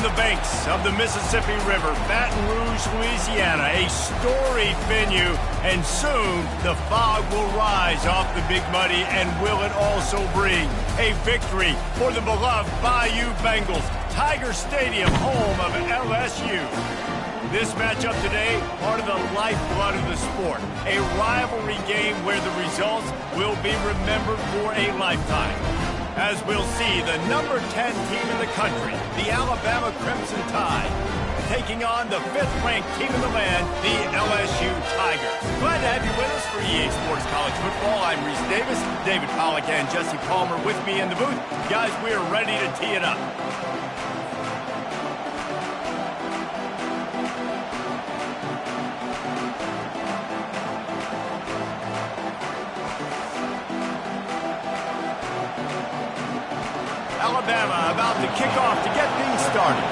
On the banks of the Mississippi River, Baton Rouge, Louisiana, a storied venue, and soon the fog will rise off the Big Muddy, and will it also bring a victory for the beloved Bayou Bengals, Tiger Stadium, home of LSU. This matchup today, part of the lifeblood of the sport, a rivalry game where the results will be remembered for a lifetime. As we'll see, the number 10 team in the country, the Alabama Crimson Tide, taking on the 5th-ranked team in the land, the LSU Tigers. Glad to have you with us for EA Sports College Football. I'm Reese Davis, David Pollack and Jesse Palmer with me in the booth. Guys, we are ready to tee it up. Alabama about to kick off to get things started.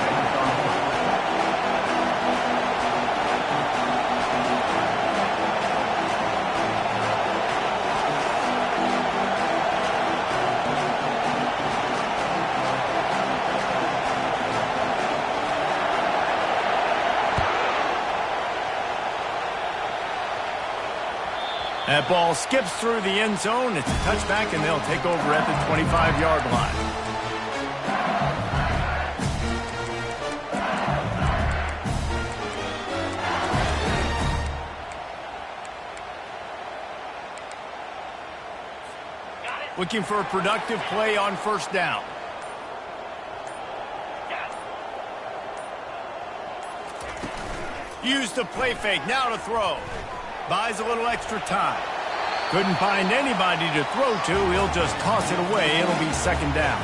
That ball skips through the end zone. It's a touchback, and they'll take over at the 25-yard line. Looking for a productive play on first down. Use the play fake, now to throw. Buys a little extra time. Couldn't find anybody to throw to. He'll just toss it away. It'll be second down.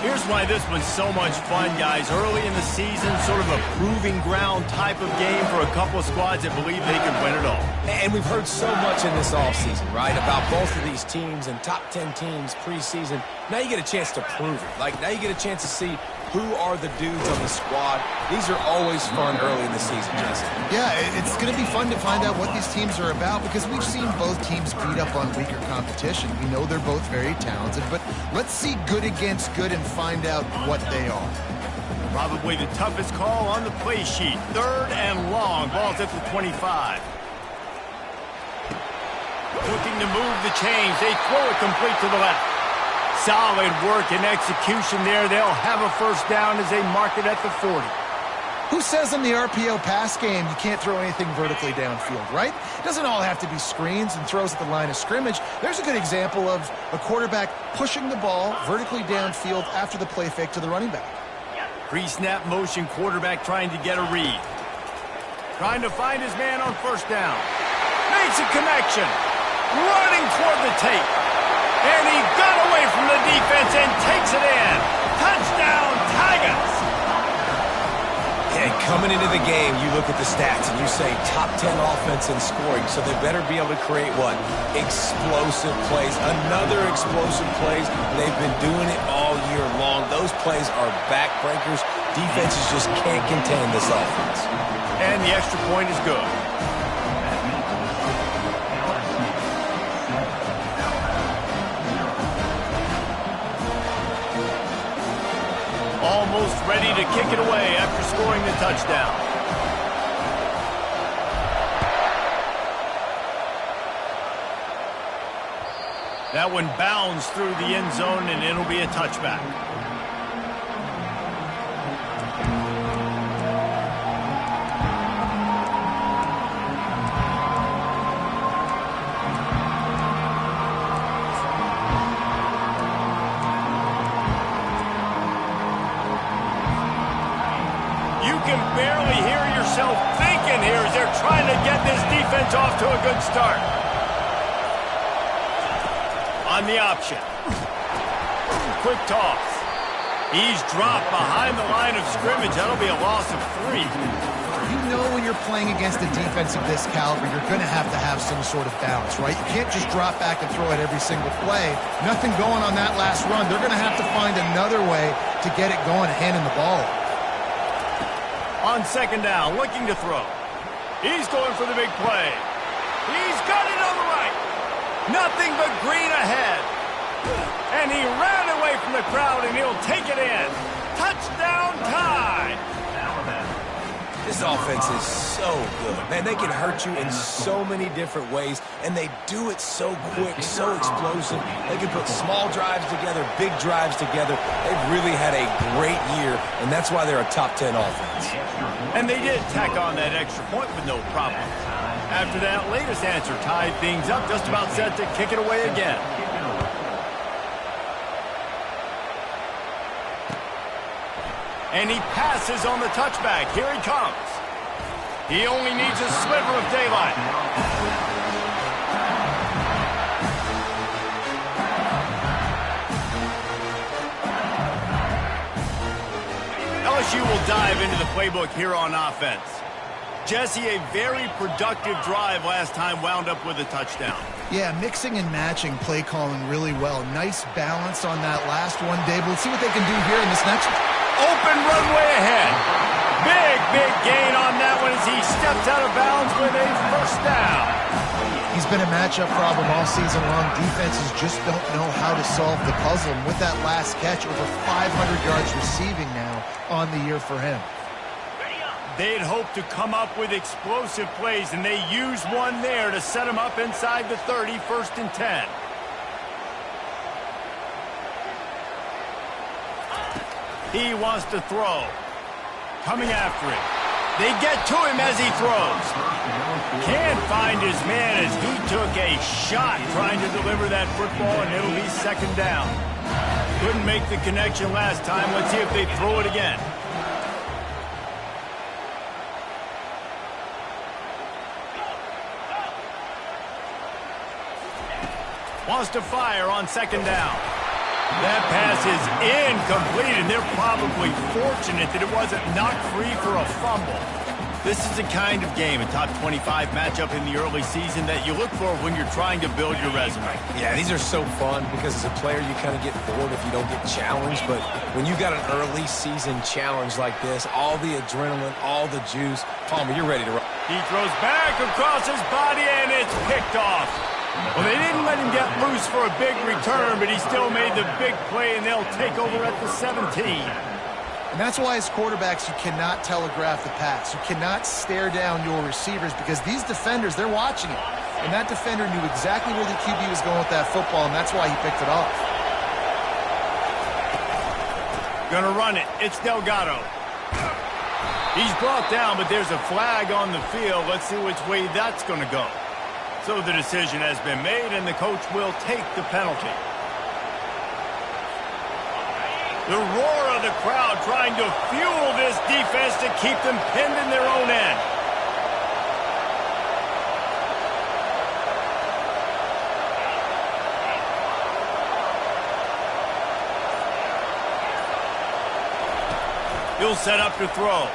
Here's why this was so much fun, guys. Early in the season, sort of a proving ground type of game for a couple of squads that believe they could win it all. And we've heard so much in this offseason, right, about both of these teams and top 10 teams preseason. Now you get a chance to prove it. Like, now you get a chance to see who are the dudes on the squad. These are always fun early in the season, Jesse. Yeah, it's going to be fun to find out what these teams are about because we've seen both teams beat up on weaker competition. We know they're both very talented, but let's see good against good and find out what they are. Probably the toughest call on the play sheet. 3rd and long. Ball's at the 25. Looking to move the chains. They throw it complete to the left. Solid work and execution there. They'll have a first down as they mark it at the 40. Who says in the RPO pass game you can't throw anything vertically downfield, right? It doesn't all have to be screens and throws at the line of scrimmage. There's a good example of a quarterback pushing the ball vertically downfield after the play fake to the running back. Pre-snap motion quarterback trying to get a read. Trying to find his man on first down. Makes a connection. Running toward the tape. And he got away from the defense and takes it in. Touchdown, Tigers! And coming into the game, you look at the stats and you say top 10 offense in scoring, so they better be able to create what? Explosive plays. Another explosive plays. They've been doing it all year long. Those plays are backbreakers. Defenses just can't contain this offense. And the extra point is good. Almost ready to kick it away after scoring the touchdown. That one bounds through the end zone, and it'll be a touchback. Barely hear yourself thinking here as they're trying to get this defense off to a good start. On the option. Quick toss. He's dropped behind the line of scrimmage. That'll be a loss of 3. You know when you're playing against a defense of this caliber, you're going to have some sort of balance, right? You can't just drop back and throw it every single play. Nothing going on that last run. They're going to have to find another way to get it going, handing the ball off. On second down, looking to throw. He's going for the big play. He's got it on the right. Nothing but green ahead. And he ran away from the crowd, and he'll take it in. Touchdown tie! This offense is so good. Man, they can hurt you in so many different ways, and they do it so quick, so explosive. They can put small drives together, big drives together. They've really had a great year, and that's why they're a top 10 offense. And they did tack on that extra point with no problem. After that latest answer tied things up, just about set to kick it away again. And he passes on the touchback. Here he comes. He only needs a sliver of daylight. LSU will dive into the playbook here on offense. Jesse, a very productive drive last time wound up with a touchdown. Yeah, mixing and matching play calling really well. Nice balance on that last one, Dave. Let's see what they can do here in this next one. Open runway ahead. Big gain on that one as he steps out of bounds with a first down. He's been a matchup problem all season long. Defenses just don't know how to solve the puzzle. And with that last catch, over 500 yards receiving now on the year for him. They'd hoped to come up with explosive plays, and they used one there to set him up inside the 30, 1st and 10. He wants to throw. Coming after him. They get to him as he throws. Can't find his man as he took a shot trying to deliver that football, and it'll be 2nd down. Couldn't make the connection last time. Let's see if they throw it again. Wants to fire on 2nd down. That pass is incomplete, and they're probably fortunate that it wasn't knocked free for a fumble. This is the kind of game, a top 25 matchup in the early season, that you look for when you're trying to build your resume. Yeah, these are so fun because as a player, you kind of get bored if you don't get challenged. But when you got an early season challenge like this, all the adrenaline, all the juice, Palmer, you're ready to run. He throws back across his body, and it's picked off. Well, they didn't let him get loose for a big return, but he still made the big play, and they'll take over at the 17. And that's why as quarterbacks, you cannot telegraph the pass. You cannot stare down your receivers because these defenders, they're watching it. And that defender knew exactly where the QB was going with that football, and that's why he picked it off. Gonna run it. It's Delgado. He's brought down, but there's a flag on the field. Let's see which way that's gonna go. So the decision has been made, and the coach will take the penalty. The roar of the crowd trying to fuel this defense to keep them pinned in their own end. He'll set up to throw.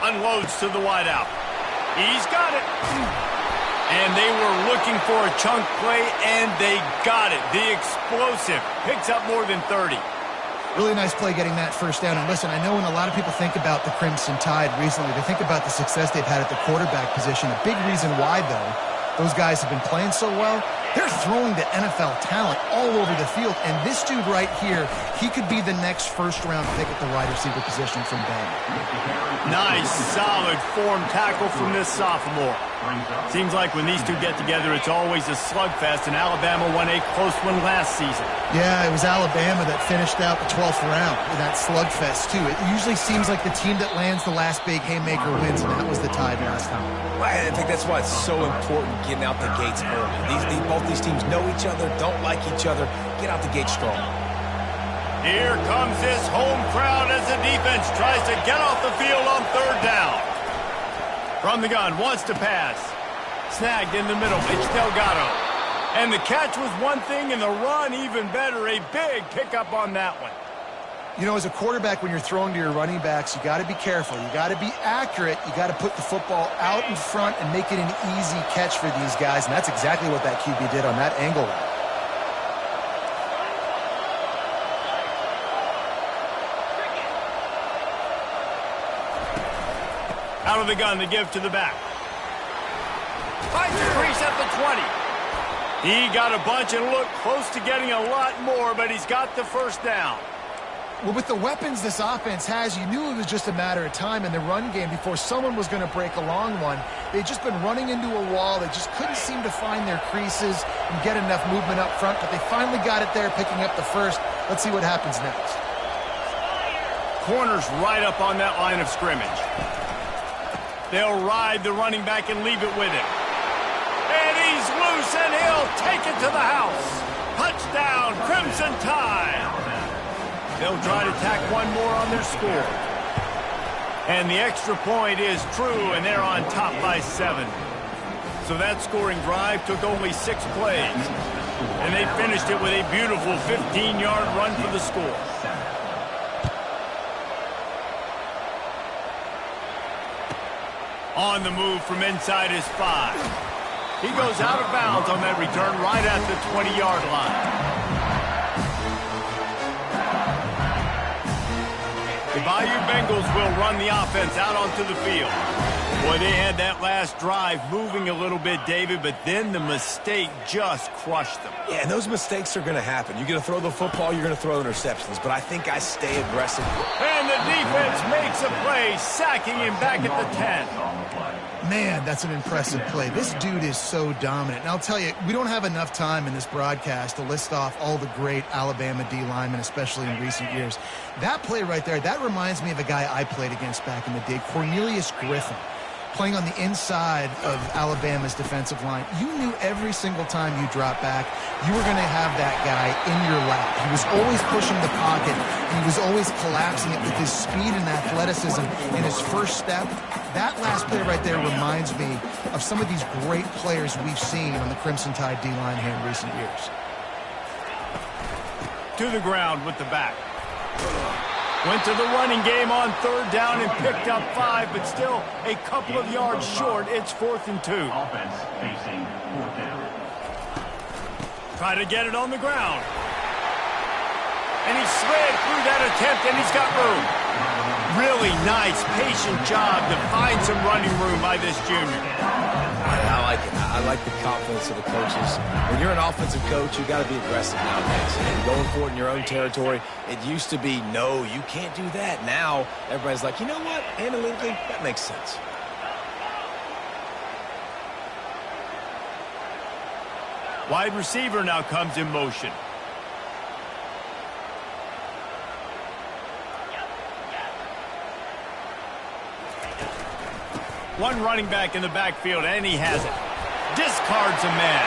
Unloads to the wideout. He's got it. And they were looking for a chunk play, and they got it. The explosive picks up more than 30. Really nice play getting that first down. And listen, I know when a lot of people think about the Crimson Tide recently, they think about the success they've had at the quarterback position. A big reason why, though, those guys have been playing so well, they're throwing to NFL talent all over the field. And this dude right here, he could be the next first-round pick at the wide receiver position from Bama. Nice, solid form tackle from this sophomore. Seems like when these two get together, it's always a slugfest, and Alabama won a close one last season. Yeah, it was Alabama that finished out the 12th round in that slugfest, too. It usually seems like the team that lands the last big haymaker wins, and that was the Tide last time. I think that's why it's so important getting out the gates early. Both these teams know each other, don't like each other. Get out the gate strong. Here comes this home crowd as the defense tries to get off the field on 3rd down. From the gun, wants to pass. Snagged in the middle, it's Delgado. And the catch was one thing, and the run even better. A big pickup on that one. You know, as a quarterback, when you're throwing to your running backs, you got to be careful. You got to be accurate. You got to put the football out in front and make it an easy catch for these guys, and that's exactly what that QB did on that angle route. Out of the gun to give to the back. Finds a crease at the 20. He got a bunch and looked close to getting a lot more, but he's got the first down. Well, with the weapons this offense has, you knew it was just a matter of time in the run game before someone was going to break a long one. They'd just been running into a wall. They just couldn't seem to find their creases and get enough movement up front, but they finally got it there, picking up the first. Let's see what happens next. Corner's right up on that line of scrimmage. They'll ride the running back and leave it with him. And he's loose, and he'll take it to the house. Touchdown, Crimson Tide. They'll try to tack one more on their score. And the extra point is true, and they're on top by 7. So that scoring drive took only 6 plays. And they finished it with a beautiful 15-yard run for the score. On the move from inside his 5. He goes out of bounds on that return right at the 20-yard line. The Bayou Bengals will run the offense out onto the field. Boy, they had that last drive moving a little bit, David, but then the mistake just crushed them. Yeah, and those mistakes are going to happen. You're going to throw the football, you're going to throw interceptions, but I think I stay aggressive. And the defense makes a play, sacking him back at the 10. Man, that's an impressive play. This dude is so dominant. And I'll tell you, we don't have enough time in this broadcast to list off all the great Alabama D linemen, especially in recent years. That play right there, that reminds me of a guy I played against back in the day, Cornelius Griffin, playing on the inside of Alabama's defensive line. You knew every single time you dropped back, you were going to have that guy in your lap. He was always pushing the pocket. He was always collapsing it with his speed and athleticism in his first step. That last play right there reminds me of some of these great players we've seen on the Crimson Tide D-line here in recent years. To the ground with the back. Went to the running game on 3rd down and picked up 5, but still a couple of yards short. It's 4th and 2. Offense facing 4th down. Try to get it on the ground. And he slid through that attempt, and he's got room. Really nice, patient job to find some running room by this junior. I like it. I like the confidence of the coaches. When you're an offensive coach, you got to be aggressive nowadays. And going for it in your own territory, it used to be, no, you can't do that. Now, everybody's like, you know what? Analytically, that makes sense. Wide receiver now comes in motion. One running back in the backfield, and he has it. Discards a man.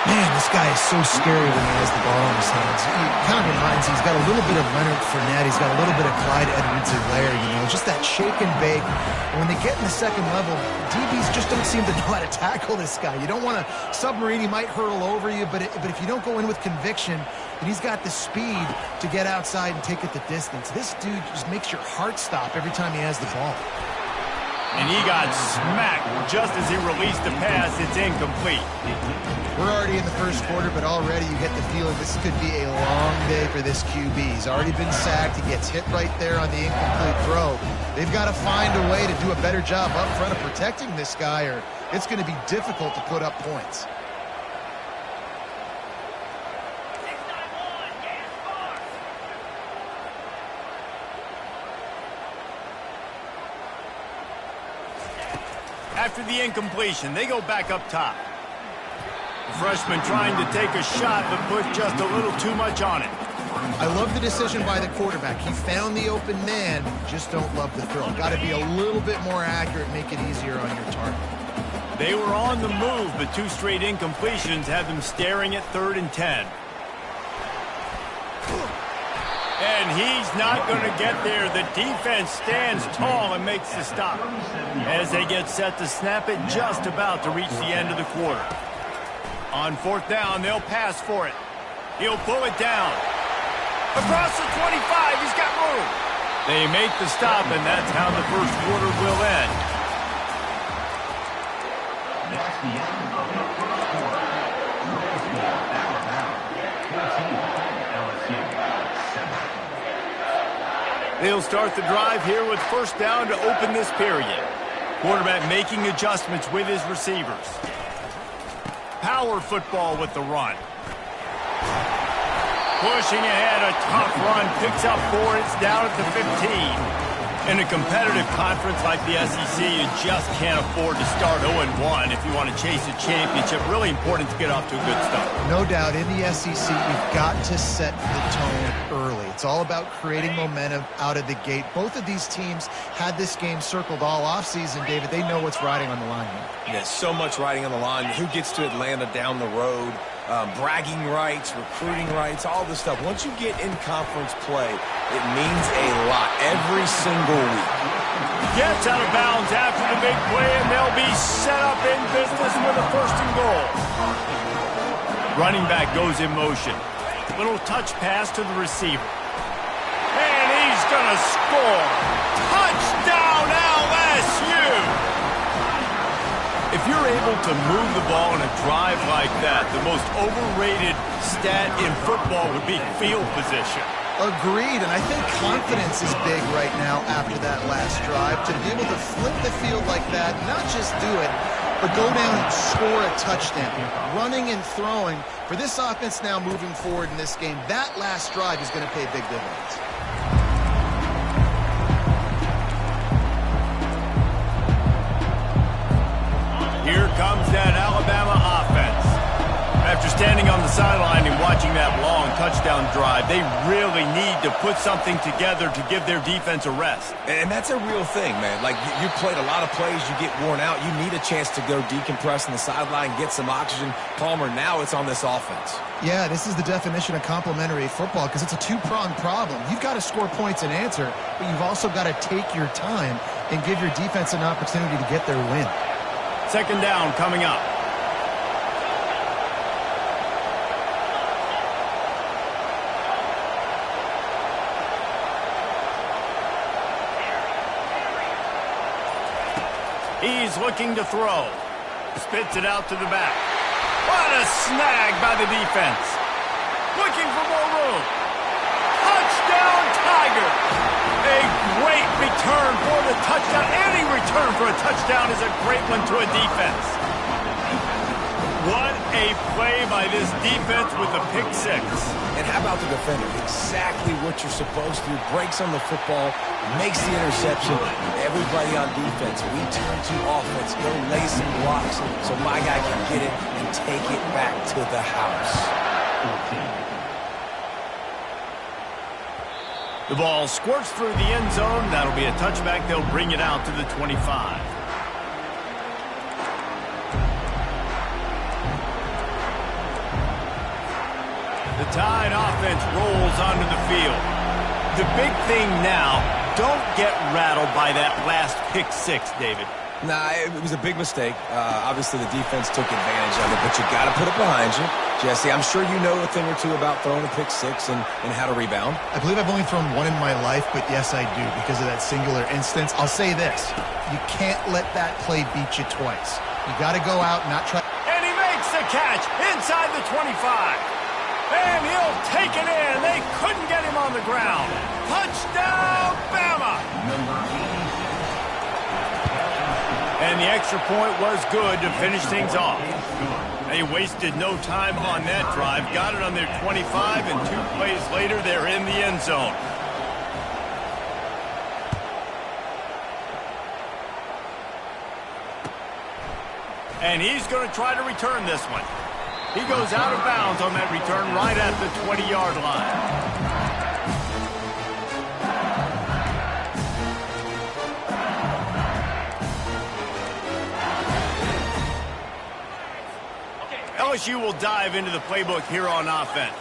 Man, this guy is so scary when he has the ball in his hands. He kind of reminds me, he's got a little bit of Leonard Fournette. He's got a little bit of Clyde Edwards-Helaire, you know, just that shake and bake. And when they get in the second level, DBs just don't seem to know how to tackle this guy. You don't want to submarine. He might hurtle over you, but if you don't go in with conviction, and he's got the speed to get outside and take it the distance. This dude just makes your heart stop every time he has the ball. And he got smacked just as he released the pass. It's incomplete. We're already in the first quarter, but already you get the feeling this could be a long day for this QB. He's already been sacked. He gets hit right there on the incomplete throw. They've got to find a way to do a better job up front of protecting this guy, or it's going to be difficult to put up points. After the incompletion, they go back up top. The freshman trying to take a shot, but put just a little too much on it. I love the decision by the quarterback. He found the open man, just don't love the throw. Got to be a little bit more accurate, make it easier on your target. They were on the move, but 2 straight incompletions had them staring at 3rd and 10. And he's not going to get there. The defense stands tall and makes the stop. As they get set to snap it, just about to reach the end of the quarter. On 4th down, they'll pass for it. He'll pull it down. Across the 25, he's got room. They make the stop, and that's how the first quarter will end. That's the end of the first quarter. They'll start the drive here with 1st down to open this period. Quarterback making adjustments with his receivers. Power football with the run. Pushing ahead, a tough run, picks up 4, it's down at the 15. In a competitive conference like the SEC, you just can't afford to start 0-1 if you want to chase a championship. Really important to get off to a good start. No doubt, in the SEC, you've got to set the tone early. It's all about creating momentum out of the gate. Both of these teams had this game circled all offseason, David. They know what's riding on the line here. There's so much riding on the line. Who gets to Atlanta down the road? Bragging rights, recruiting rights, all this stuff. Once you get in conference play, it means a lot every single week. Gets out of bounds after the big play, and they'll be set up in business with a 1st and goal. Running back goes in motion. Little touch pass to the receiver. And he's going to score. Touchdown LSU! If you're able to move the ball in a drive like that, the most overrated stat in football would be field position. Agreed, and I think confidence is big right now after that last drive. To be able to flip the field like that, not just do it, but go down and score a touchdown. Running and throwing, for this offense now moving forward in this game, that last drive is going to pay big dividends. Here comes that Alabama offense. After standing on the sideline and watching that long touchdown drive, they really need to put something together to give their defense a rest. And that's a real thing, man. Like, you played a lot of plays, you get worn out. You need a chance to go decompress on the sideline, get some oxygen. Palmer, now it's on this offense. Yeah, this is the definition of complementary football because it's a two-pronged problem. You've got to score points and answer, but you've also got to take your time and give your defense an opportunity to get their win. 2nd down coming up. He's looking to throw. Spits it out to the back. What a snag by the defense. Looking for more room. Touchdown Tigers! A great return for the touchdown. Any return for a touchdown is a great one to a defense. What a play by this defense with the pick 6. And how about the defender? Exactly what you're supposed to. Breaks on the football, makes the interception. Everybody on defense, we turn to offense. Go lay some blocks so my guy can get it and take it back to the house. The ball squirts through the end zone. That'll be a touchback. They'll bring it out to the 25. The Tide offense rolls onto the field. The big thing now, don't get rattled by that last pick 6, David. Nah, it was a big mistake. Obviously, the defense took advantage of it, but you got to put it behind you. Jesse, I'm sure you know a thing or two about throwing a pick 6 and how to rebound. I believe I've only thrown one in my life, but yes, I do because of that singular instance. I'll say this. You can't let that play beat you twice. You got to go out and not try. And he makes the catch inside the 25. And he'll take it in. They couldn't get him on the ground. Touchdown, Bama! And the extra point was good to finish things off. They wasted no time on that drive. Got it on their 25, and 2 plays later, they're in the end zone. And he's going to try to return this one. He goes out of bounds on that return right at the 20-yard line. LSU will dive into the playbook here on offense.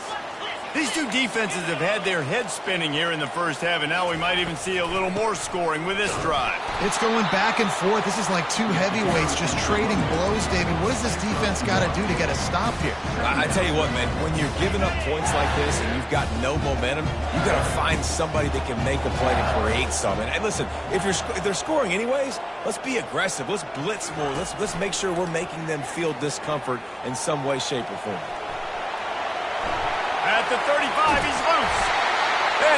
These two defenses have had their heads spinning here in the first half, and now we might even see a little more scoring with this drive. It's going back and forth. This is like two heavyweights just trading blows, David. What does this defense got to do to get a stop here? I tell you what, man, when you're giving up points like this and you've got no momentum, you got to find somebody that can make a play to create something. And listen, if they're scoring anyways, let's be aggressive. Let's blitz more. Let's make sure we're making them feel discomfort in some way, shape, or form. At the 35, he's loose.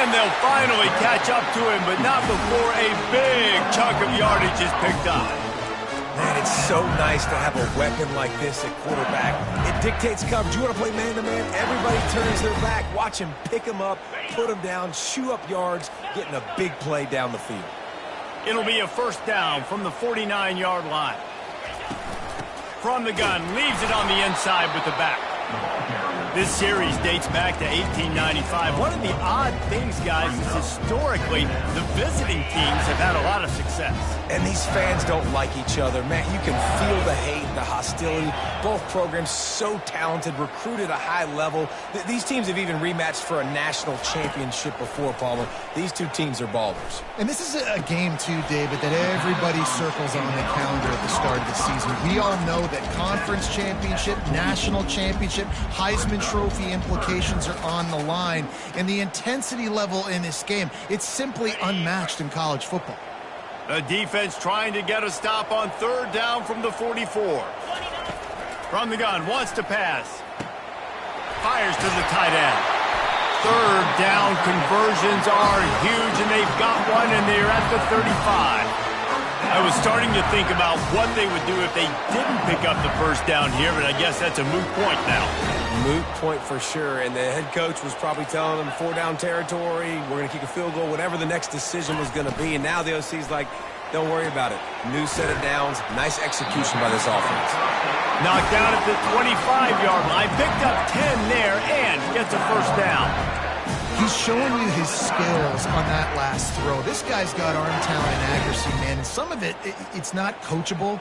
And they'll finally catch up to him, but not before a big chunk of yardage is picked up. Man, it's so nice to have a weapon like this at quarterback. It dictates coverage. You want to play man-to-man? Everybody turns their back. Watch him pick him up, put him down, chew up yards, getting a big play down the field. It'll be a first down from the 49-yard line. From the gun, leaves it on the inside with the back. This series dates back to 1895. One of the odd things, guys, is historically the visiting teams have had a lot of success. And these fans don't like each other. Man, you can feel the hate, the hostility. Both programs so talented, recruited at a high level. These teams have even rematched for a national championship before, Palmer. These two teams are ballers. And this is a game, too, David, that everybody circles on the calendar at the start of the season. We all know that conference championship, national championship, Heisman Trophy implications are on the line. And the intensity level in this game, it's simply unmatched in college football. The defense trying to get a stop on third down from the 44. From the gun, wants to pass. Fires to the tight end. Third down conversions are huge, and they've got one, and they're at the 35. I was starting to think about what they would do if they didn't pick up the first down here, but I guess that's a moot point now. Moot point for sure, and the head coach was probably telling them 4-down territory, we're going to kick a field goal, whatever the next decision was going to be, and now the OC's like, don't worry about it. New set of downs, nice execution by this offense. Knocked down at the 25-yard line, picked up 10 there, and gets a first down. He's showing you his skills on that last throw. This guy's got arm talent and accuracy, man, and some of it's not coachable.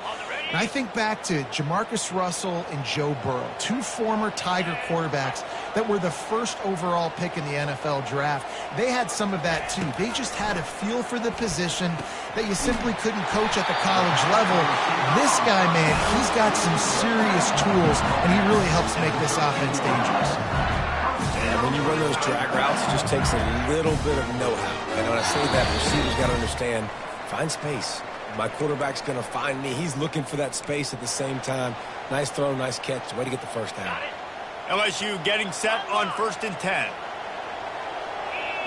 And I think back to Jamarcus Russell and Joe Burrow, two former Tiger quarterbacks that were the first overall pick in the NFL draft. They had some of that, too. They just had a feel for the position that you simply couldn't coach at the college level. This guy, man, he's got some serious tools, and he really helps make this offense dangerous. When you run those drag routes, it just takes a little bit of know-how. And when I say that, receivers got to understand, find space. My quarterback's going to find me. He's looking for that space at the same time. Nice throw, nice catch. Way to get the first down. LSU getting set on 1st and 10.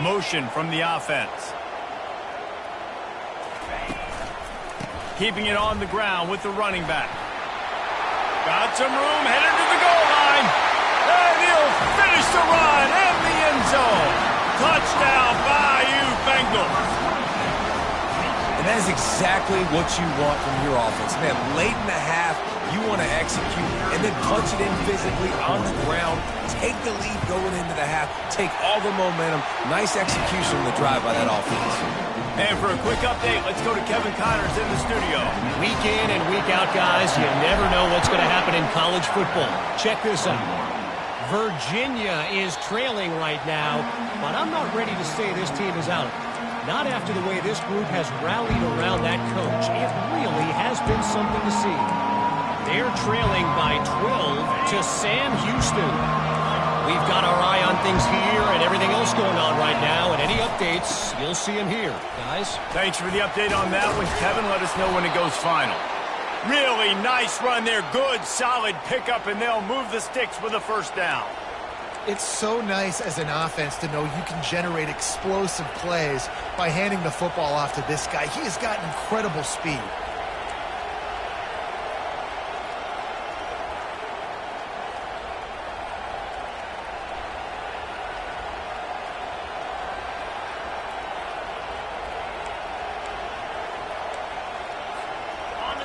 Motion from the offense. Keeping it on the ground with the running back. Got some room, headed to the goal line. And he'll finish the run in the end zone. Touchdown, Bayou Bengals. And that is exactly what you want from your offense. Man, late in the half, you want to execute and then punch it in physically on the ground. Take the lead going into the half. Take all the momentum. Nice execution in the drive by that offense. And for a quick update, let's go to Kevin Connors in the studio. Week in and week out, guys, you never know what's going to happen in college football. Check this out. Virginia is trailing right now, but I'm not ready to say this team is out. Not after the way this group has rallied around that coach. It really has been something to see. They're trailing by 12 to Sam Houston. We've got our eye on things here and everything else going on right now, and any updates, you'll see them here, guys. Thanks for the update on that one, Kevin. Let us know when it goes final. Really nice run there. Good, solid pickup, and they'll move the sticks with a first down. It's so nice as an offense to know you can generate explosive plays by handing the football off to this guy. He has got incredible speed.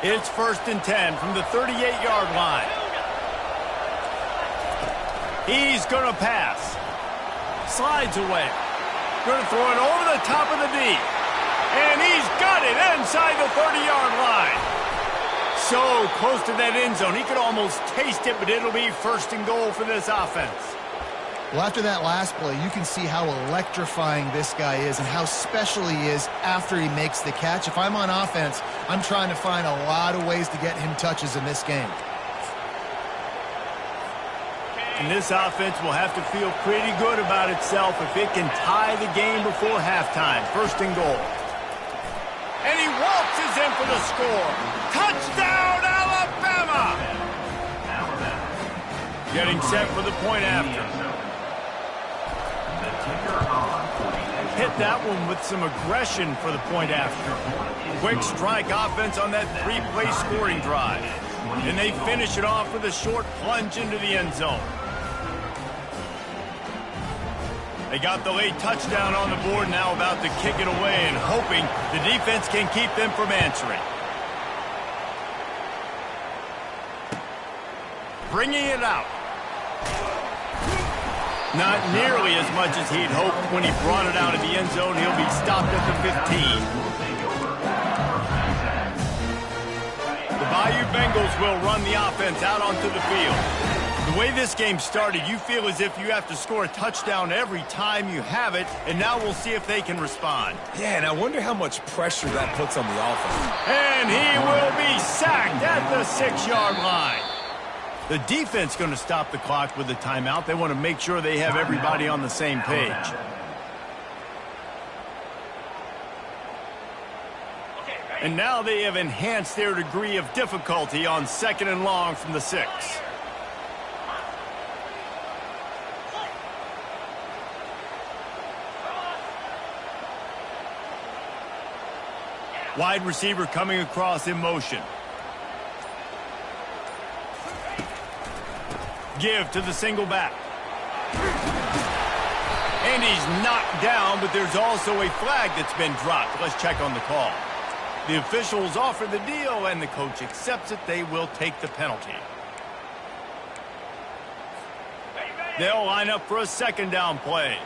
It's 1st and 10 from the 38-yard line. He's going to pass. Slides away. Going to throw it over the top of the D. And he's got it inside the 30-yard line. So close to that end zone. He could almost taste it, but it'll be 1st and goal for this offense. Well, after that last play, you can see how electrifying this guy is and how special he is after he makes the catch. If I'm on offense, I'm trying to find a lot of ways to get him touches in this game. And this offense will have to feel pretty good about itself if it can tie the game before halftime. 1st and goal. And he waltzes in for the score. Touchdown, Alabama! Getting set for the point after. Hitting that one with some aggression for the point after. Quick strike offense on that three-play scoring drive. And they finish it off with a short plunge into the end zone. They got the late touchdown on the board, now about to kick it away and hoping the defense can keep them from answering. Bringing it out. Not nearly as much as he'd hoped when he brought it out of the end zone. He'll be stopped at the 15. The Bayou Bengals will run the offense out onto the field. The way this game started, you feel as if you have to score a touchdown every time you have it, and now we'll see if they can respond. Yeah, and I wonder how much pressure that puts on the offense. And he will be sacked at the 6-yard line. The defense going to stop the clock with the timeout. They want to make sure they have everybody on the same page. And now they have enhanced their degree of difficulty on 2nd and long from the 6. Wide receiver coming across in motion. Give to the single back. And he's knocked down, but there's also a flag that's been dropped. Let's check on the call. The officials offer the deal, and the coach accepts it. They will take the penalty. They'll line up for a 2nd down play.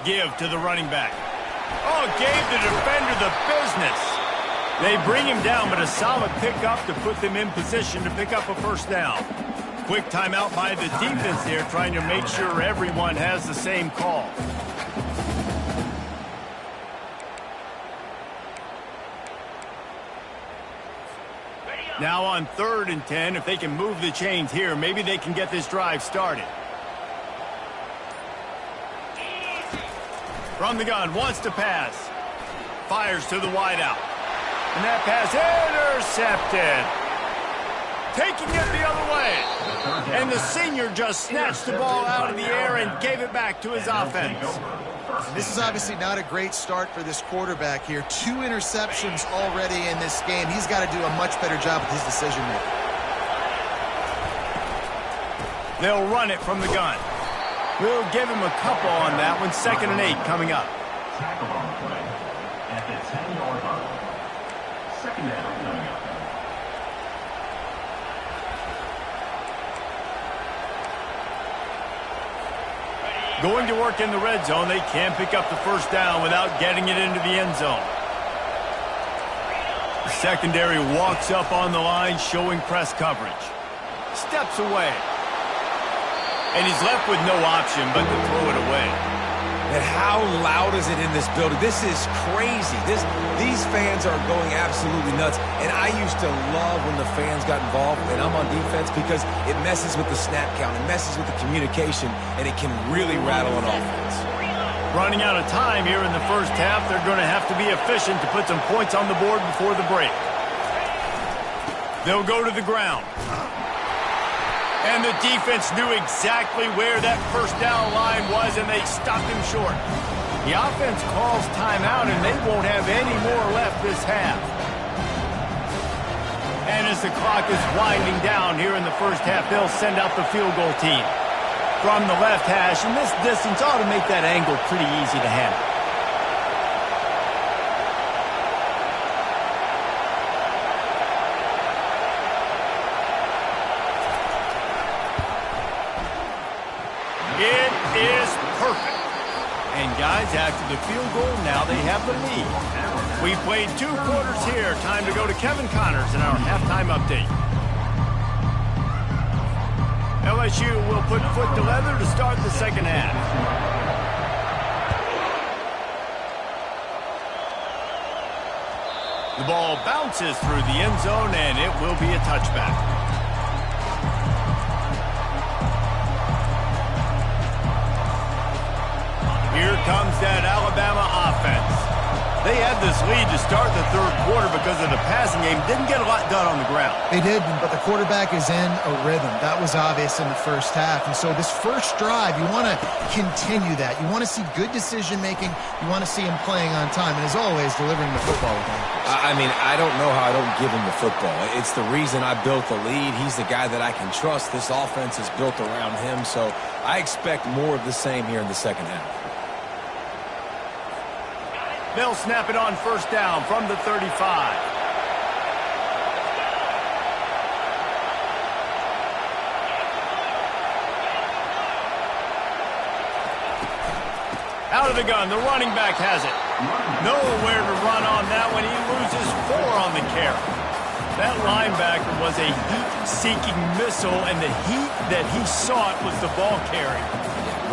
Give to the running back. Oh, gave the defender the business. They bring him down, but a solid pickup to put them in position to pick up a 1st down. Quick timeout by the defense there, trying to make sure everyone has the same call. Now on 3rd and 10, if they can move the chains here, maybe they can get this drive started. From the gun, wants to pass. Fires to the wideout. And that pass intercepted. Taking it the other way. And the senior just snatched the ball out of the air and gave it back to his offense. This is obviously not a great start for this quarterback here. 2 interceptions already in this game. He's got to do a much better job with his decision-making. They'll run it from the gun. We'll give him a couple on that one. 2nd and 8 coming up. Tackle on play at the 10-yard line. 2nd down coming up. Going to work in the red zone. They can't pick up the 1st down without getting it into the end zone. The secondary walks up on the line, showing press coverage. Steps away. And he's left with no option but to throw it away. And how loud is it in this building? This is crazy. These fans are going absolutely nuts. And I used to love when the fans got involved, and I'm on defense, because it messes with the snap count. It messes with the communication, and it can really rattle an offense. Running out of time here in the 1st half. They're going to have to be efficient to put some points on the board before the break. They'll go to the ground. And the defense knew exactly where that 1st down line was, and they stopped him short. The offense calls timeout, and they won't have any more left this half. And as the clock is winding down here in the 1st half, they'll send out the field goal team. From the left hash, and this distance ought to make that angle pretty easy to handle. It is perfect. And guys, after the field goal, now they have the lead. We played 2 quarters here. Time to go to Kevin Connors in our halftime update. LSU will put foot to leather to start the 2nd half. The ball bounces through the end zone, and it will be a touchback. Here comes that Alabama offense. They had this lead to start the third quarter because of the passing game. Didn't get a lot done on the ground. They did, but the quarterback is in a rhythm. That was obvious in the first half. And so this first drive, you want to continue that. You want to see good decision-making. You want to see him playing on time. And as always, delivering the football with him. I mean, I don't know how I don't give him the football. It's the reason I built the lead. He's the guy that I can trust. This offense is built around him. So I expect more of the same here in the second half. They'll snap it on first down from the 35. Out of the gun, the running back has it. Nowhere to run on that one. He loses 4 on the carry. That linebacker was a heat-seeking missile, and the heat that he sought was the ball carrier.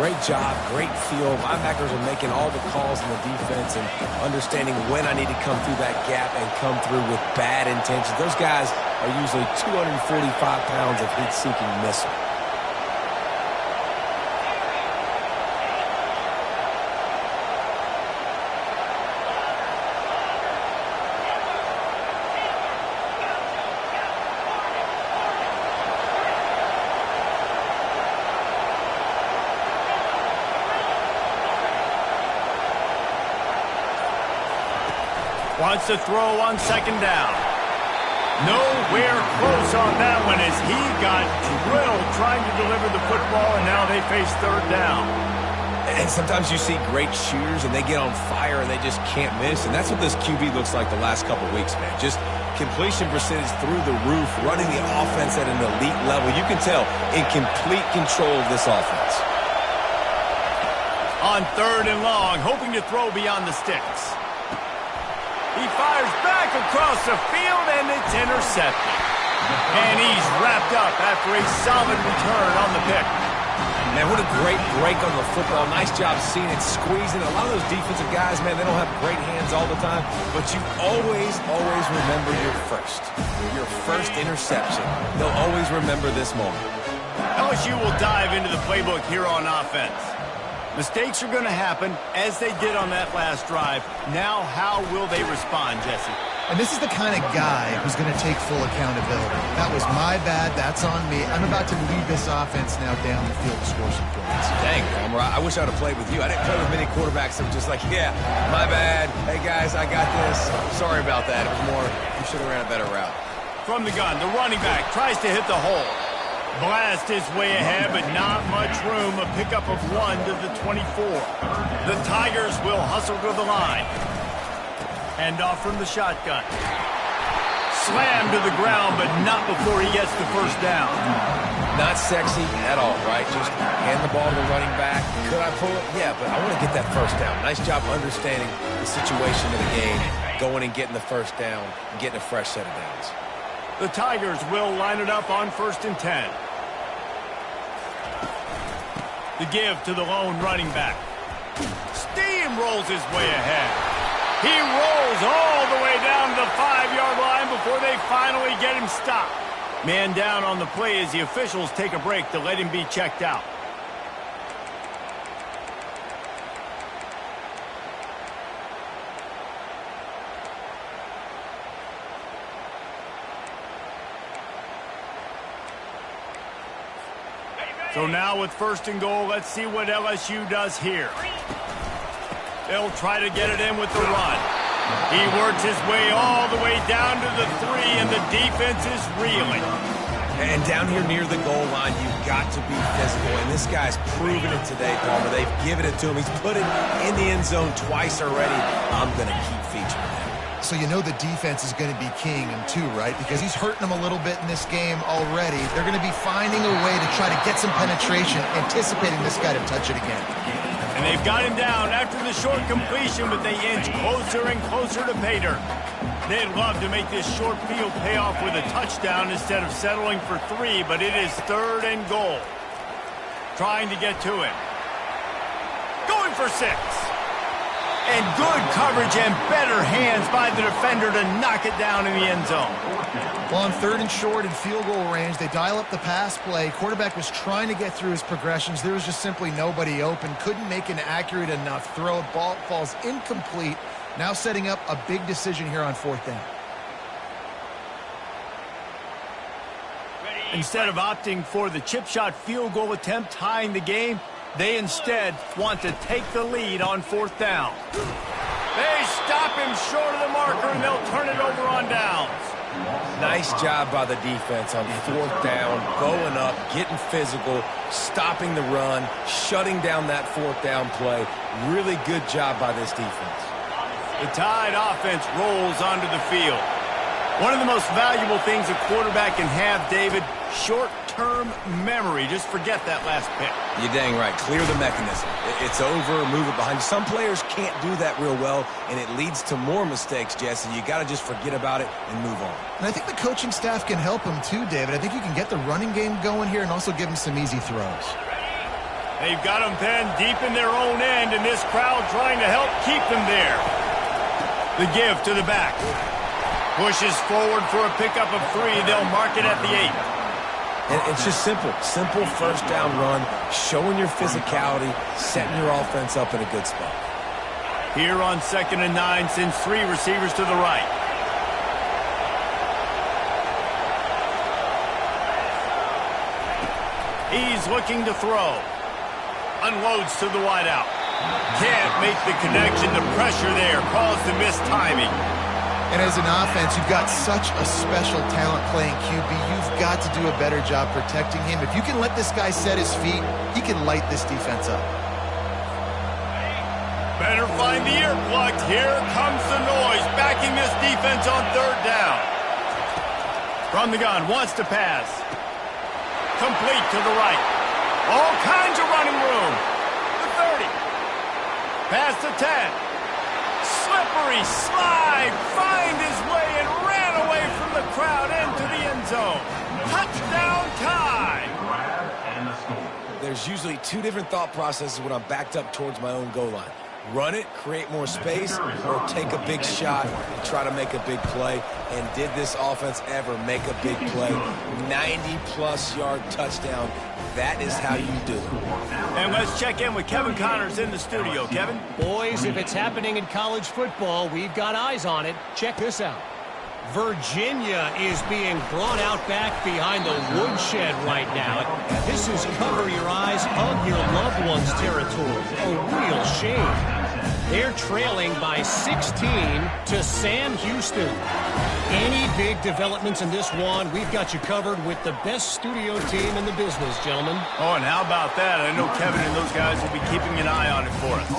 Great job, great feel. Linebackers are making all the calls in the defense and understanding when I need to come through that gap and come through with bad intentions. Those guys are usually 245 pounds of heat-seeking missile. Wants to throw on second down. Nowhere close on that one as he got drilled trying to deliver the football, and now they face third down. And sometimes you see great shooters, and they get on fire, and they just can't miss. And that's what this QB looks like the last couple weeks, man. Just completion percentage through the roof, running the offense at an elite level. You can tell in complete control of this offense. On third and long, hoping to throw beyond the sticks. He fires back across the field, and it's intercepted. And he's wrapped up after a solid return on the pick. Man, what a great break on the football. Nice job seeing it, squeezing. A lot of those defensive guys, man, they don't have great hands all the time, but you always remember your first interception. They'll always remember this moment. LSU will dive into the playbook here on offense. Mistakes are going to happen, as they did on that last drive. Now, how will they respond, Jesse? And this is the kind of guy who's going to take full accountability. That was my bad. That's on me. I'm about to lead this offense now down the field to score some points. Dang, Bama, I wish I would have played with you. I didn't play with many quarterbacks that were just like, yeah, my bad. Hey, guys, I got this. Sorry about that. It was more, you should have ran a better route. From the gun, the running back tries to hit the hole. Blast his way ahead, but not much room. A pickup of 1 to the 24. The Tigers will hustle to the line. Hand off from the shotgun. Slammed to the ground, but not before he gets the first down. Not sexy at all, right? Just hand the ball to the running back. Could I pull it? Yeah, but I want to get that first down. Nice job understanding the situation of the game, going and getting the first down, and getting a fresh set of downs. The Tigers will line it up on 1st and 10. The give to the lone running back. Steamrolls his way ahead. He rolls all the way down to the 5-yard line before they finally get him stopped. Man down on the play as the officials take a break to let him be checked out. So now with 1st and goal, let's see what LSU does here. They'll try to get it in with the run. He works his way all the way down to the 3, and the defense is reeling. And down here near the goal line, you've got to be physical. And this guy's proven it today, Palmer. They've given it to him. He's put it in the end zone twice already. I'm going to keep featuring him. So you know the defense is going to be keying him too, right? Because he's hurting them a little bit in this game already. They're going to be finding a way to try to get some penetration, anticipating this guy to touch it again. And they've got him down after the short completion, but they inch closer and closer to pay dirt. They'd love to make this short field pay off with a touchdown instead of settling for 3, but it is 3rd and goal. Trying to get to him. Going for 6. And good coverage and better hands by the defender to knock it down in the end zone. Well, on 3rd and short in field goal range, they dial up the pass play. Quarterback was trying to get through his progressions. There was just simply nobody open. Couldn't make an accurate enough throw. Ball falls incomplete Now setting up a big decision here on 4th down. Instead of opting for the chip shot field goal attempt tying the game, they instead want to take the lead on 4th down. They stop him short of the marker, and they'll turn it over on downs. Nice job by the defense on 4th down, going up, getting physical, stopping the run, shutting down that 4th down play. Really good job by this defense. The Tide offense rolls onto the field. One of the most valuable things a quarterback can have, David, short-term memory. Just forget that last pick. You're dang right. Clear the mechanism. It's over, move it behind. Some players can't do that real well, and it leads to more mistakes, Jesse. You got to just forget about it and move on. And I think the coaching staff can help him too, David. I think you can get the running game going here and also give him some easy throws. They've got them pinned deep in their own end, and this crowd trying to help keep them there. The give to the back. Pushes forward for a pickup of 3. They'll mark it at the 8. And it's just simple. Simple first down run, showing your physicality, setting your offense up in a good spot. Here on 2nd and 9, sends 3 receivers to the right. He's looking to throw. Unloads to the wideout. Can't make the connection. The pressure there caused the missed timing. And as an offense, you've got such a special talent playing QB. You've got to do a better job protecting him. If you can let this guy set his feet, he can light this defense up. Better find the earplugs. Here comes the noise, backing this defense on 3rd down. From the gun, wants to pass. Complete to the right. All kinds of running room. The 30. Past the 10. Slippery slide, find his way and ran away from the crowd into the end zone. Touchdown Tide. There's usually 2 different thought processes when I'm backed up towards my own goal line. Run it, create more space, or take a big shot and try to make a big play. And did this offense ever make a big play? 90-plus yard touchdown. That is how you do it. And let's check in with Kevin Connors in the studio. Kevin? Boys, if it's happening in college football, we've got eyes on it. Check this out. Virginia is being brought out back behind the woodshed right now. This is cover your eyes, hug your loved ones territory. A real shame. They're trailing by 16 to Sam Houston. Any big developments in this one, we've got you covered with the best studio team in the business, gentlemen. Oh, and how about that? I know Kevin and those guys will be keeping an eye on it for us.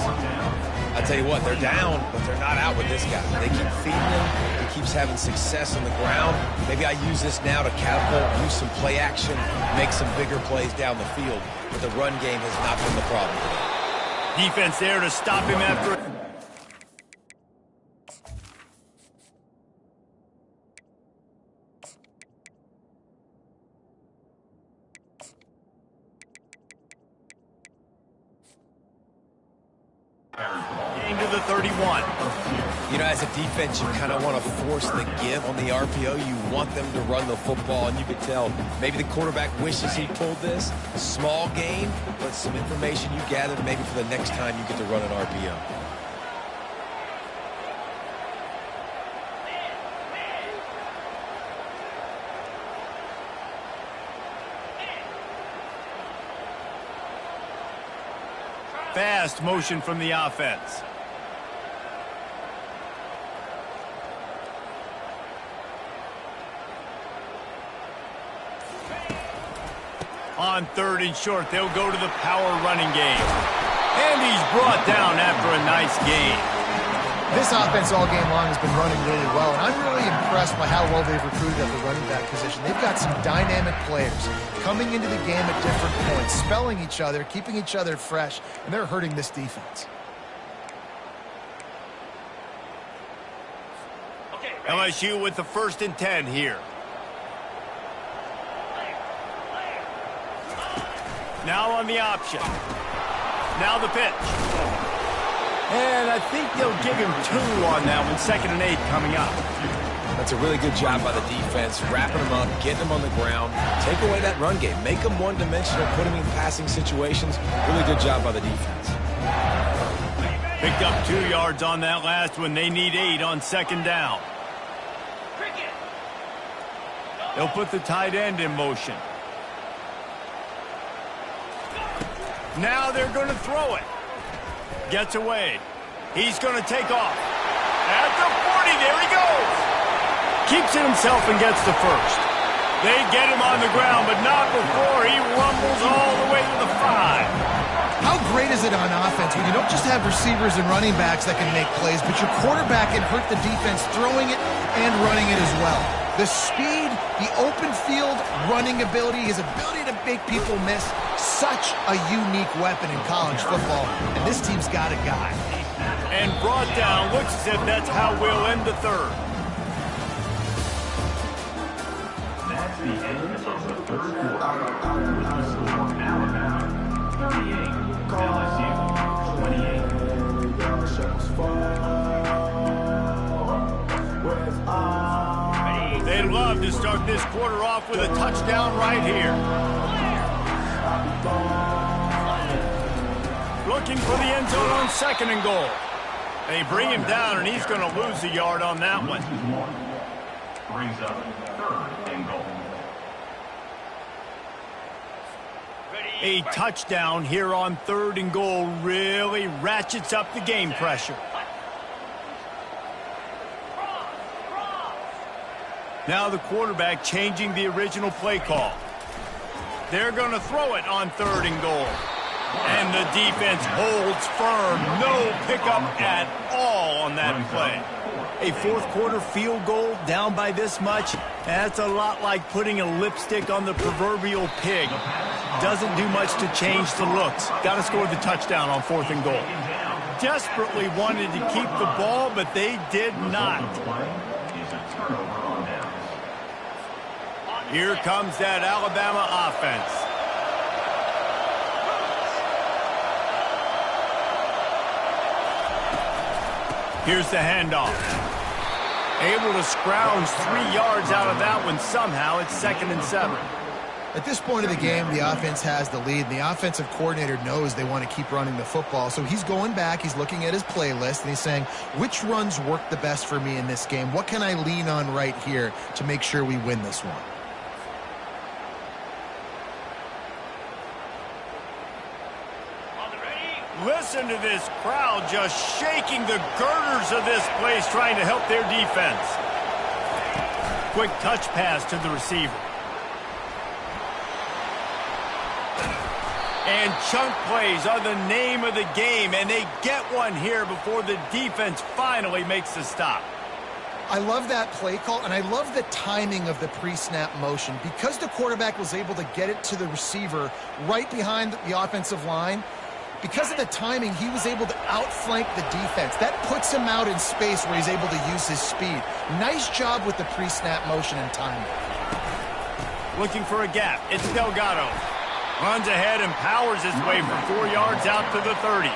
I tell you what, they're down, but they're not out with this guy. They keep feeding him. He keeps having success on the ground. Maybe I use this now to catapult, use some play action, make some bigger plays down the field. But the run game has not been the problem today. Defense there to stop him after. Game to the 31. You know, as a defense, you kind of want to force the give on the RPO. You want them to run the football, and you could tell maybe the quarterback wishes he pulled this. Small game, but some information you gathered maybe for the next time you get to run an RPO. Fast motion from the offense. On 3rd and short, they'll go to the power running game. And he's brought down after a nice gain. This offense all game long has been running really well, and I'm really impressed by how well they've recruited at the running back position. They've got some dynamic players coming into the game at different points, spelling each other, keeping each other fresh, and they're hurting this defense. LSU with the 1st and 10 here. Now on the option. Now the pitch. And I think they'll give him 2 on that one. 2nd and 8 coming up. That's a really good job by the defense, wrapping them up, getting them on the ground. Take away that run game. Make them one-dimensional, put them in passing situations. Really good job by the defense. Picked up 2 yards on that last one. They need 8 on second down. They'll put the tight end in motion. Now they're going to throw it. Gets away. He's going to take off. At the 40, there he goes. Keeps it himself and gets the first. They get him on the ground, but not before he rumbles all the way to the 5. How great is it on offense when you don't just have receivers and running backs that can make plays, but your quarterback can hurt the defense throwing it and running it as well. The speed, the open field running ability, his ability to make people miss, such a unique weapon in college football, and this team's got a guy. And brought down, looks as if that's how we'll end the third. That's the end of the third quarter. Alabama 38, LSU 28. They'd love to start this quarter off with a touchdown right here. Looking for the end zone on second and goal. They bring him down, and he's going to lose a yard on that one. Brings up third and goal. A touchdown here on third and goal really ratchets up the game pressure. Now the quarterback changing the original play call. They're going to throw it on third and goal. And the defense holds firm. No pickup at all on that play. A fourth quarter field goal down by this much, that's a lot like putting a lipstick on the proverbial pig. Doesn't do much to change the looks. Got to score the touchdown on fourth and goal. Desperately wanted to keep the ball, but they did not. Here comes that Alabama offense. Here's the handoff. Able to scrounge 3 yards out of that one somehow. It's 2nd and 7. At this point of the game, the offense has the lead. The offensive coordinator knows they want to keep running the football. So he's going back, he's looking at his playlist, and he's saying, which runs work the best for me in this game? What can I lean on right here to make sure we win this one? Listen to this crowd just shaking the girders of this place, trying to help their defense. Quick touch pass to the receiver. And chunk plays are the name of the game, and they get one here before the defense finally makes the stop. I love that play call, and I love the timing of the pre-snap motion. Because the quarterback was able to get it to the receiver right behind the offensive line, because of the timing, he was able to outflank the defense. That puts him out in space where he's able to use his speed. Nice job with the pre-snap motion and timing. Looking for a gap. It's Delgado. Runs ahead and powers his way for 4 yards out to the 30.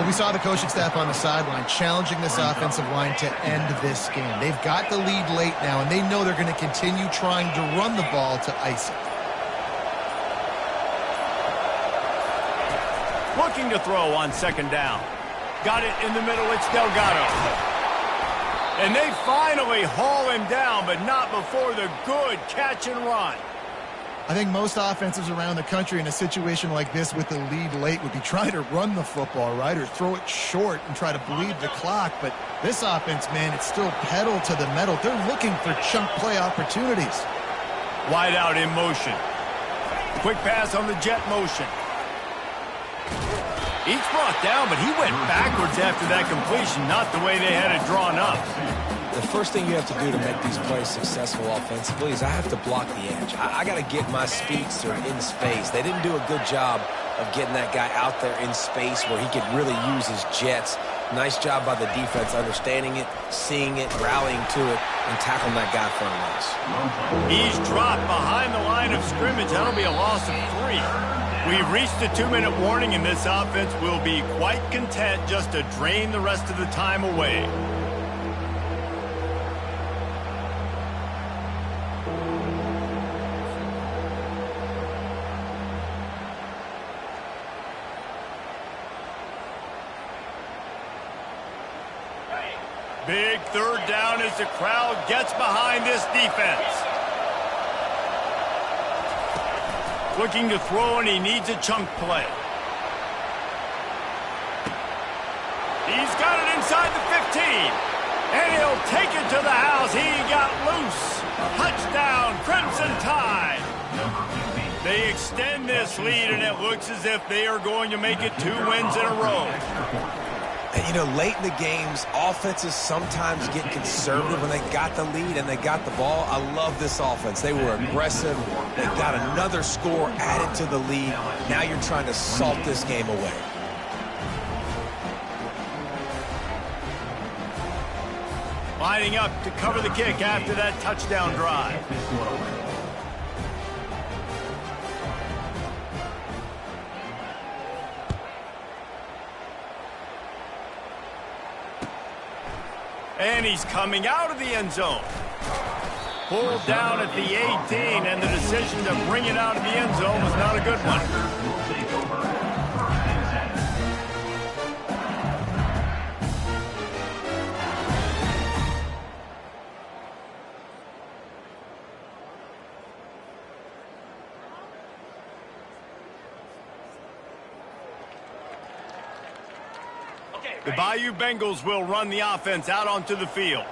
Well, we saw the coaching staff on the sideline challenging this offensive line to end this game. They've got the lead late now, and they know they're going to continue trying to run the ball to ice it. Looking to throw on second down. Got it in the middle. It's Delgado. And they finally haul him down, but not before the good catch and run. I think most offenses around the country in a situation like this with the lead late would be trying to run the football, right, or throw it short and try to bleed the clock. But this offense, man, it's still pedal to the metal. They're looking for chunk play opportunities. Wide out in motion. Quick pass on the jet motion. He's brought down, but he went backwards after that completion, not the way they had it drawn up. The first thing you have to do to make these plays successful offensively is I have to block the edge. I got to get my speedster in space. They didn't do a good job of getting that guy out there in space where he could really use his jets. Nice job by the defense understanding it, seeing it, rallying to it, and tackling that guy in front of us. He's dropped behind the line of scrimmage. That'll be a loss of 3. We've reached a 2-minute warning, and this offense will be quite content just to drain the rest of the time away. Big third down as the crowd gets behind this defense. Looking to throw, and he needs a chunk play. He's got it inside the 15. And he'll take it to the house. He got loose. Touchdown, Crimson Tide. They extend this lead, and it looks as if they are going to make it 2 wins in a row. And, you know, late in the games, offenses sometimes get conservative when they got the lead and they got the ball. I love this offense. They were aggressive. They got another score added to the lead. Now you're trying to salt this game away. Lining up to cover the kick after that touchdown drive. And he's coming out of the end zone. Pulled down at the 18, and the decision to bring it out of the end zone was not a good one. The Bayou Bengals will run the offense out onto the field.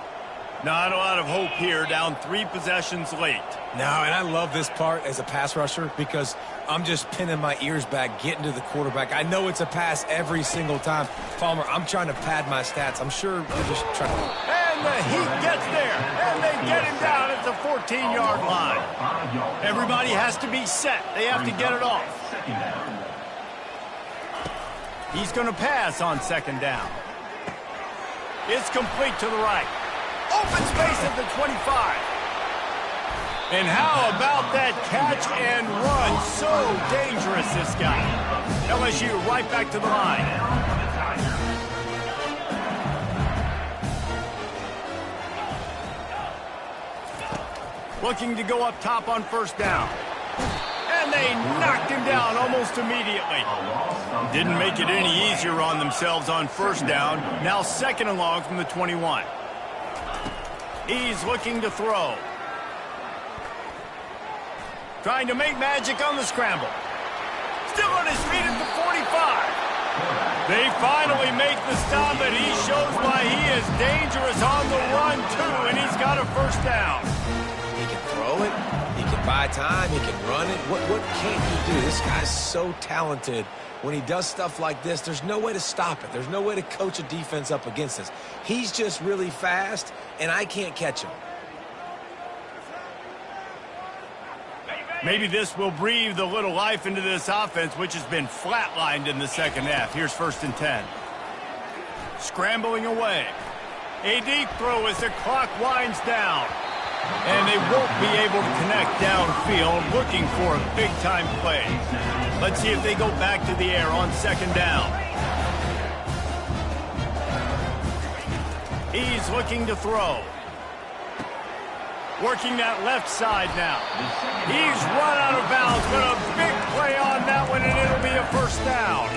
Not a lot of hope here, down 3 possessions late. No, and I love this part as a pass rusher because I'm just pinning my ears back, getting to the quarterback. I know it's a pass every single time. Palmer, I'm trying to pad my stats. I'm sure you're just trying to... And the Heat gets there, and they get him down at the 14-yard line. Everybody has to be set. They have to get it off. He's going to pass on 2nd down. It's complete to the right. Open space at the 25. And how about that catch and run? So dangerous, this guy. LSU right back to the line. Looking to go up top on 1st down. And they knocked him down almost immediately. Didn't make it any easier on themselves on 1st down. Now 2nd and long from the 21. He's looking to throw. Trying to make magic on the scramble. Still on his feet at the 45. They finally make the stop, and he shows why he is dangerous on the run, too, and he's got a 1st down. He can throw it. He can buy time. He can run it. What can't he do? This guy's so talented. When he does stuff like this, there's no way to stop it. There's no way to coach a defense up against this. He's just really fast, and I can't catch him. Maybe this will breathe a little life into this offense, which has been flatlined in the 2nd half. Here's 1st and 10. Scrambling away. A deep throw as the clock winds down. And they won't be able to connect downfield, looking for a big-time play. Let's see if they go back to the air on 2nd down. He's looking to throw. Working that left side now. He's run out of bounds, but a big play on that one, and it'll be a 1st down.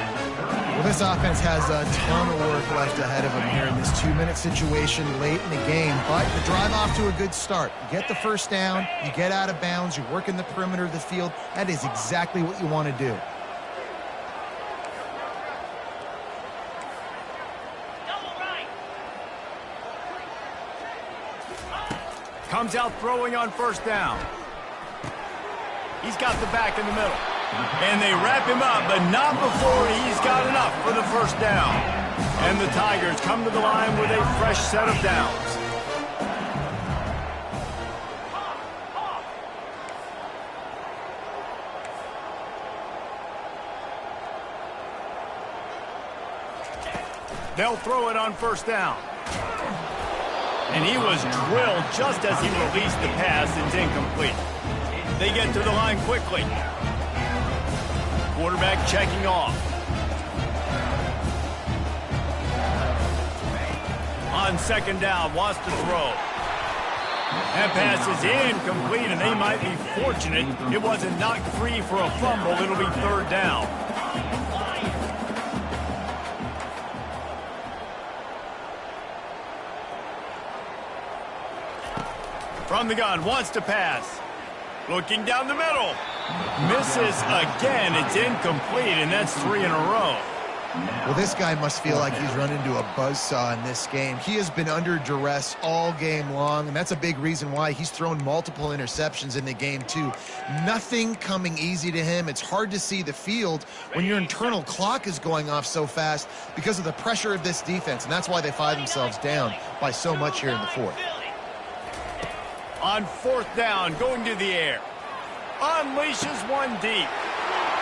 Well, this offense has a ton of work left ahead of them here in this 2-minute situation late in the game, but the drive off to a good start. You get the 1st down, you get out of bounds, you work in the perimeter of the field. That is exactly what you want to do. Comes out throwing on 1st down. He's got the back in the middle. And they wrap him up, but not before he's got enough for the 1st down. And the Tigers come to the line with a fresh set of downs. They'll throw it on 1st down. And he was drilled just as he released the pass. It's incomplete. They get to the line quickly. Quarterback checking off. On 2nd down, wants to throw. That pass is incomplete, and they might be fortunate it wasn't knocked free for a fumble. It'll be 3rd down. From the gun, wants to pass. Looking down the middle. Misses again. It's incomplete, and that's 3 in a row. Well, this guy must feel like he's run into a buzzsaw in this game. He has been under duress all game long, and that's a big reason why he's thrown multiple interceptions in the game, too. Nothing coming easy to him. It's hard to see the field when your internal clock is going off so fast because of the pressure of this defense, and that's why they find themselves down by so much here in the fourth. On 4th down, going to the air. Unleashes one deep.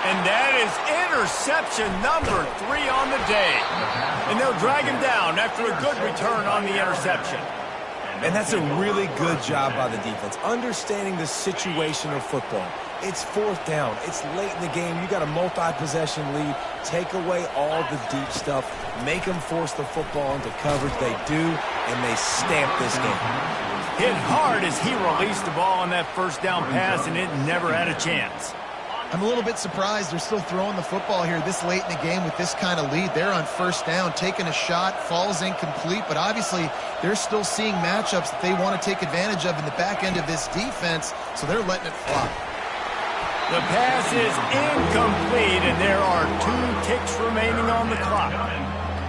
And that is interception number 3 on the day. And they'll drag him down after a good return on the interception. And that's a really good job by the defense, understanding the situation of football. It's 4th down. It's late in the game. You got a multi-possession lead. Take away all the deep stuff. Make them force the football into coverage. They do, and they stamp this game. Hit hard as he released the ball on that 1st down pass, and it never had a chance. I'm a little bit surprised they're still throwing the football here this late in the game with this kind of lead. They're on 1st down, taking a shot, falls incomplete, but obviously they're still seeing matchups that they want to take advantage of in the back end of this defense, so they're letting it fly. The pass is incomplete, and there are 2 ticks remaining on the clock.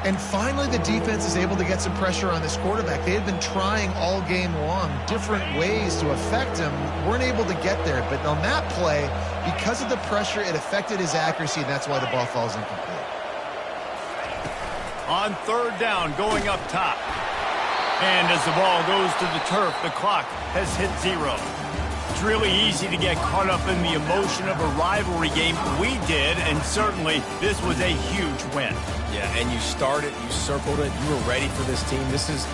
And finally, the defense is able to get some pressure on this quarterback. They had been trying all game long different ways to affect him. Weren't able to get there. But on that play, because of the pressure, it affected his accuracy, and that's why the ball falls incomplete. On 3rd down, going up top. And as the ball goes to the turf, the clock has hit 0. It's really easy to get caught up in the emotion of a rivalry game. We did, and certainly this was a huge win. Yeah, and you started, you circled it, you were ready for this team. This is